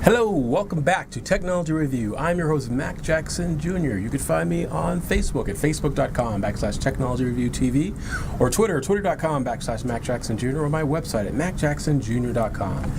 Hello, welcome back to Technology Review. I'm your host, Mac Jackson Jr. You can find me on Facebook at facebook.com/Technology Review TV, or twitter.com/Mac Jackson Jr., or my website at macjacksonjr.com.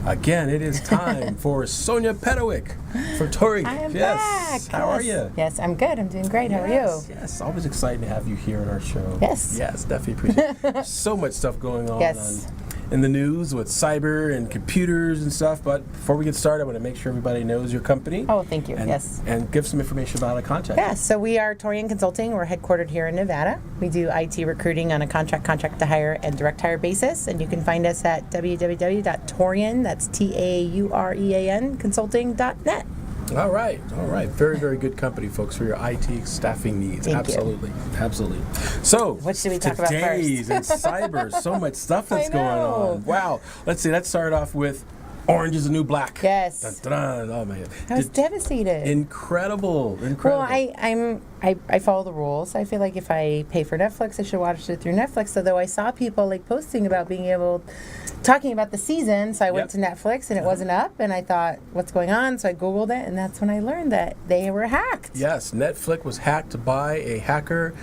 Again, it is time for Sonia Pedowick for Tori. I am Yes. back. How are you? Yes, I'm good. I'm doing great. How are you? Yes, always excited to have you here on our show. Yes. Yes, definitely appreciate it. So much stuff going on. Yes. In the news with cyber and computers and stuff, but before we get started, I want to make sure everybody knows your company. Oh, thank you. And, Yes. And give some information about how to contact you. Yeah, so we are Torian Consulting. We're headquartered here in Nevada. We do IT recruiting on a contract to hire, and direct hire basis. And you can find us at www.torian, that's TAUREAN, consulting.net. All right. Very, very good company, folks, for your IT staffing needs. Thank Absolutely. So, What should we talk about today's in cyber, so much stuff that's I going know. on. Wow. Let's start off with Orange is the New Black. Yes. Dun, dun, dun. Oh, man. I was devastated. Incredible. Well, I follow the rules. I feel like if I pay for Netflix, I should watch it through Netflix. Although I saw people posting about talking about the season, so I went to Netflix and it wasn't up, and I thought, what's going on? So I Googled it, and that's when I learned that they were hacked. Yes, Netflix was hacked by a hacker,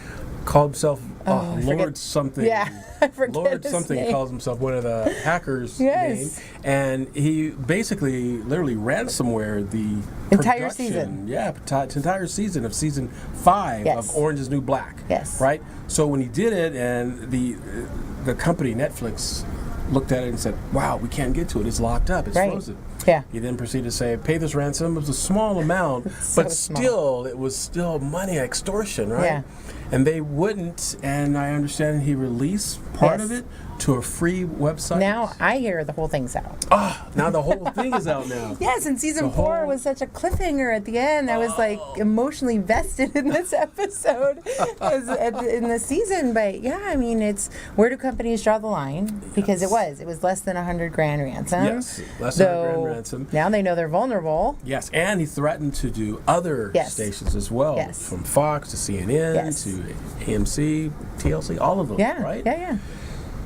called himself Lord something. Yeah, I forget Lord his something name. calls himself one of the hackers' Yes. name, and he basically literally ransomware the Entire production. season. Yeah, entire season of season 5 Yes. of Orange is the New Black. Yes. Right. So when he did it, and the company Netflix looked at it and said, "Wow, we can't get to it. It's locked up. It's Right. frozen." Yeah. He then proceeded to say, "Pay this ransom." It was a small amount, So but small. still, it was still money extortion, right? Yeah. And they wouldn't. And I understand he released part of Yes. it to a free website. Now I hear the whole thing's out. Now the whole thing is out now. Yes, and season The 4 whole- was such a cliffhanger at the end. I was emotionally vested in this episode in the season. But yeah, I mean, it's where do companies draw the line? Because it was less than $100,000 ransom. Yes, less than $100,000 So ransom. now they know they're vulnerable. Yes, and he threatened to do other Yes. stations as well, Yes. from Fox to CNN Yes. to AMC, TLC, all of them, Yeah, right? yeah.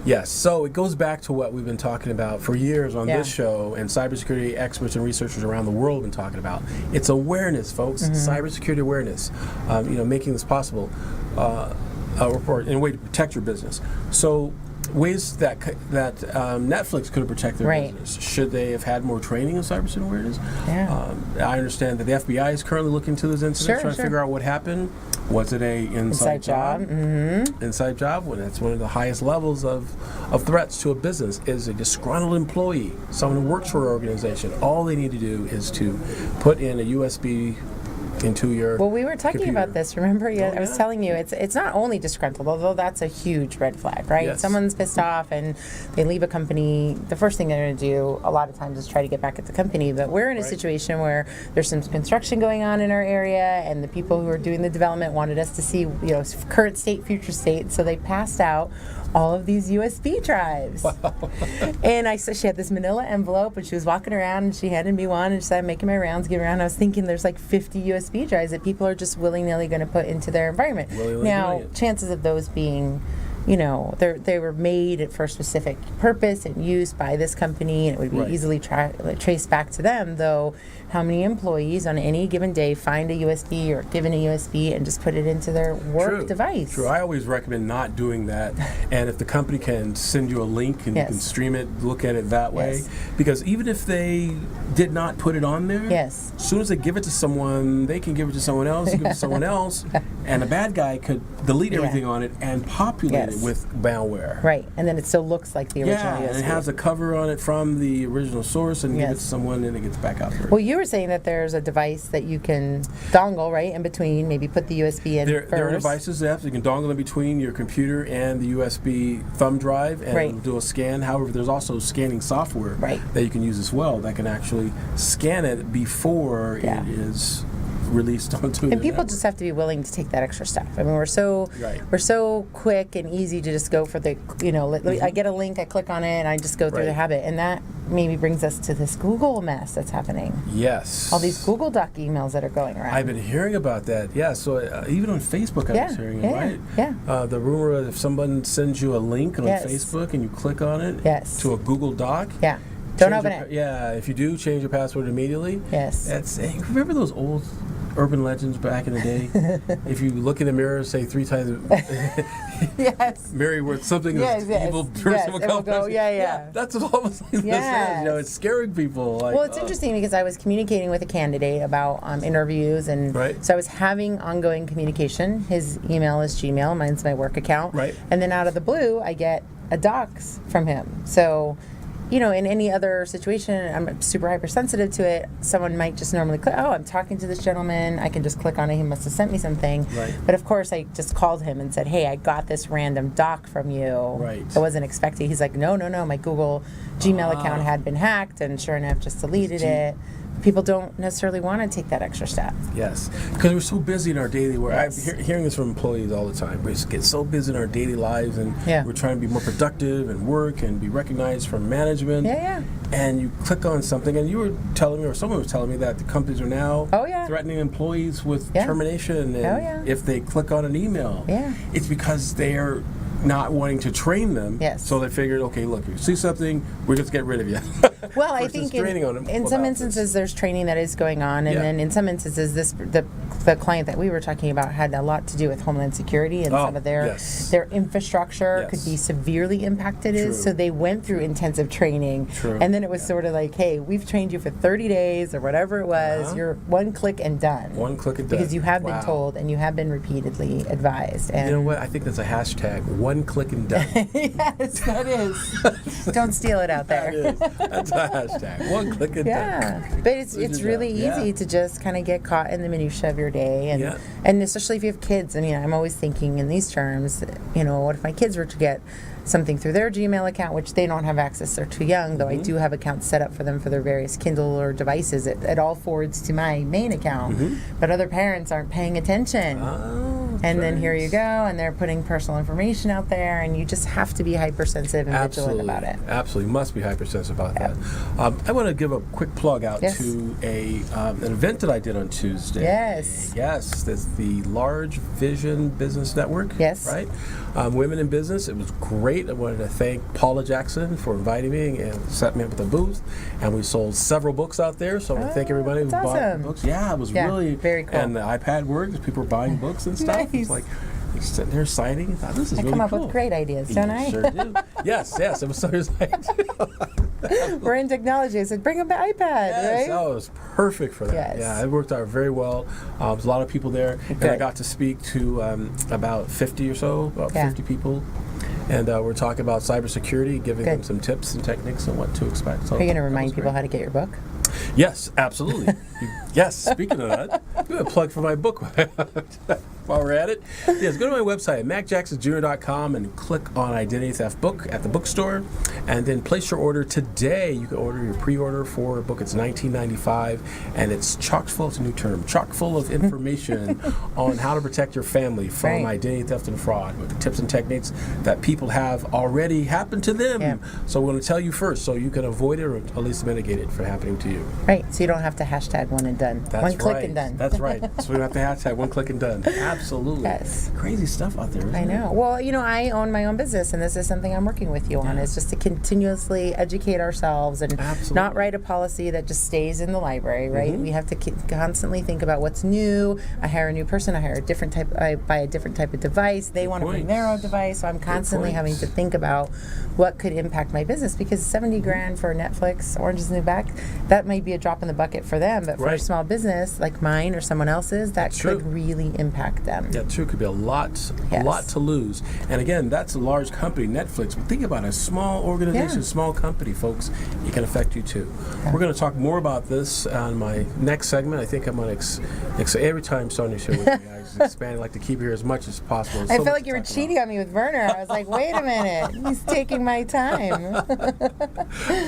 Yes, so it goes back to what we've been talking about for years on Yeah. this show, and cybersecurity experts and researchers around the world have been talking about. It's awareness, folks. Mm-hmm. Cybersecurity awareness. Making this possible, in a way to protect your business. So, ways that Netflix could have protected their Right. business. Should they have had more training in cybersecurity awareness? Yeah. I understand that the FBI is currently looking into those incidents, trying to figure out what happened. Was it a inside job? Mm-hmm. Inside job, when that's one of the highest levels of threats to a business, is a disgruntled employee, someone who works for an organization. All they need to do is to put in a USB into your Well, we were talking computer. about this, remember? Yeah, Oh, I was yeah. telling you, it's not only disgruntled, although that's a huge red flag, right? Yes. Someone's pissed off and they leave a company. The first thing they're going to do a lot of times is try to get back at the company. But we're in a Right. situation where there's some construction going on in our area, and the people who are doing the development wanted us to see, current state, future state. So they passed out all of these USB drives. And she had this manila envelope, and she was walking around, and she handed me one, and she said, "I'm making my rounds, getting around." I was thinking there's 50 USB drives that people are just willy-nilly going to put into their environment. Willy-nilly Now, doing it. chances of those being, they were made for a specific purpose and use by this company, and it would be Right. easily traced back to them, though how many employees on any given day find a USB or given a USB and just put it into their work device? True. I always recommend not doing that. And if the company can send you a link and you can Yes. stream it, look at it that way. Yes. Because even if they did not put it on there, Yes. as soon as they give it to someone, they can give it to someone else, give it to someone else, and a bad guy could delete everything on it and populate Yes. it with malware. Right, and then it still looks like the original Yeah, USB. and it has a cover on it from the original source, and give it Yes. to someone, and it gets back out there. Well, you were saying that there's a device that you can dongle right in between, maybe put the USB in There first. are devices that you can dongle in between your computer and the USB thumb drive and Right. do a scan. However, there's also scanning software Right. that you can use as well that can actually scan it before Yeah. it is released onto And the people network. just have to be willing to take that extra step. I mean, we're so quick and easy to just go for the, I get a link, I click on it, and I just go through Right. the habit. And that maybe brings us to this Google mess that's happening. Yes. All these Google Doc emails that are going around. I've been hearing about that. Yeah, so even on Facebook I was hearing it, right? Yeah. The rumor of if someone sends you a link on Yes. Facebook and you click on it Yes. to a Google Doc, Yeah. Don't change open your, it. Yeah, if you do, change your password immediately. Yes. Remember those old urban legends back in the day? If you look in the mirror, say 3 times, Yes. Mary, where something Yes, is yes. evil person Yes, will it will come. go, yeah. That's what almost like this is. Yes. It's scaring people. Like, Well, it's interesting because I was communicating with a candidate about interviews, and Right. so I was having ongoing communication. His email is Gmail, mine's my work account. Right. And then out of the blue, I get a dox from him. So, in any other situation, I'm super hypersensitive to it. Someone might just normally click, oh, I'm talking to this gentleman. I can just click on it. He must have sent me something. Right. But of course, I just called him and said, hey, I got this random doc from you. Right. I wasn't expecting. He's like, no, my Google Gmail account had been hacked, and sure enough, just deleted it. People don't necessarily want to take that extra step. Yes, because we're so busy in our daily work. Yes. I'm hearing this from employees all the time. We just get so busy in our daily lives, and Yeah. we're trying to be more productive and work and be recognized from management. Yeah. And you click on something, and you were telling me, or someone was telling me, that the companies are now Oh, yeah. threatening employees with Yeah. termination, and Oh, yeah. if they click on an email. Yeah. It's because they're not wanting to train them. Yes. So they figured, okay, look, you see something, we're just get rid of you. Well, I Versus think training on them in some about instances there's training that is going on, and Yeah. then in some instances the client that we were talking about had a lot to do with Homeland Security, and Oh, some of their yes. infrastructure Yes. could be severely impacted. True. So they went through intensive training, True. and then it was sort of like, hey, we've trained you for 30 days or whatever it was. Uh-huh. You're one click and done. One click and done. Because you have Wow. been told and you have been repeatedly advised. And You know what? I think that's a hashtag. One click and done. yes, that is. Don't steal it out That there. is. That's a hashtag. One click and Yeah, done. but it's Good really job. easy Yeah. to just kind of get caught in the minutia of your day, and Yeah. and especially if you have kids. I mean, I'm always thinking in these terms. What if my kids were to get something through their Gmail account, which they don't have access? They're too young, though. I do have accounts set up for them for their various Kindle or devices. It all forwards to my main account, but other parents aren't paying attention. Oh, And then nice. here you go, and they're putting personal information out there, and you just have to be hypersensitive and Absolutely. vigilant about it. Absolutely. Must be hypersensitive about that. I want to give a quick plug out Yes. to an event that I did on Tuesday. Yes. Yes. That's the Large Vision Business Network. Yes. Right? Women in Business. It was great. I wanted to thank Paula Jackson for inviting me and set me up with a booth. And we sold several books out there. So I want to thank everybody who that's bought awesome. books. Yeah, it was Yeah, really very cool. And the iPad worked. People were buying books and stuff. Nice. It's like you're sitting there signing. I thought, this is I really come up cool. with great ideas, don't You I? sure do. Yes. It was so We're in technology. I said, bring an iPad, Yes, right? oh, it was perfect for that. Yes. Yeah, it worked out very well. There's a lot of people there, and I Good. got to speak to about 50 or so, about Yeah. 50 people. And we're talking about cybersecurity, giving Good. them some tips and techniques on what to expect. So Are you going to that remind was people great. how to get your book? Yes, absolutely. Yes, speaking of that, do a plug for my book while we're at it. Yes, go to my website, macjacksonjr.com, and click on Identity Theft Book at the bookstore, and then place your order today. You can order your pre-order for a book. It's $19.95, and it's chock full, it's a new term, chock full of information on how to protect your family from Right. identity theft and fraud, with the tips and techniques that people have already happened to them. Yeah. So we're going to tell you first so you can avoid it or at least mitigate it from happening to you. Right, so you don't have to hashtag one and done. That's one click right. and done. That's right. So we don't have to hashtag one click and done. Absolutely. Yes. Crazy stuff out there. Isn't I know. Well, I own my own business, and this is something I'm working with you on, Yeah. is just to continuously educate ourselves and Absolutely. not write a policy that just stays in the library, right? We have to constantly think about what's new. I hire a new person, I buy a different type of device. They want to bring point. their own device, so I'm constantly point. having to think about what could impact my business, because 70 grand for Netflix, Orange is the New Black, that might be a drop in the bucket for them, but for a Right. small business like mine or someone else's, that True. could really impact them. Yeah, true. Could be a lot Yes. to lose. And again, that's a large company, Netflix. But think about a small organization, Yeah. small company, folks. It can affect you too. We're going to talk more about this on my next segment. I think I'm going to every time Sonia's here with me, I just expand. I like to keep here as much as possible. There's I so felt much like to you were talk about. cheating on me with Werner. I was like, wait a minute, he's taking my time.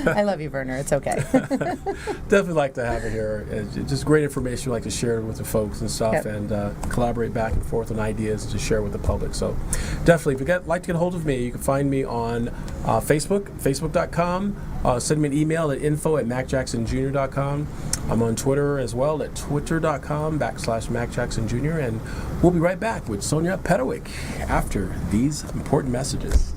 I love you, Werner. It's okay. Definitely like to have it here. It's just great information. We like to share it with the folks and stuff, Yep. and collaborate back and forth on ideas to share with the public. So definitely, if you'd like to get a hold of me, you can find me on Facebook, facebook.com. Send me an email at info@macjacksonjr.com. I'm on Twitter as well at twitter.com/macjacksonjr. And we'll be right back with Sonia Pedowick after these important messages.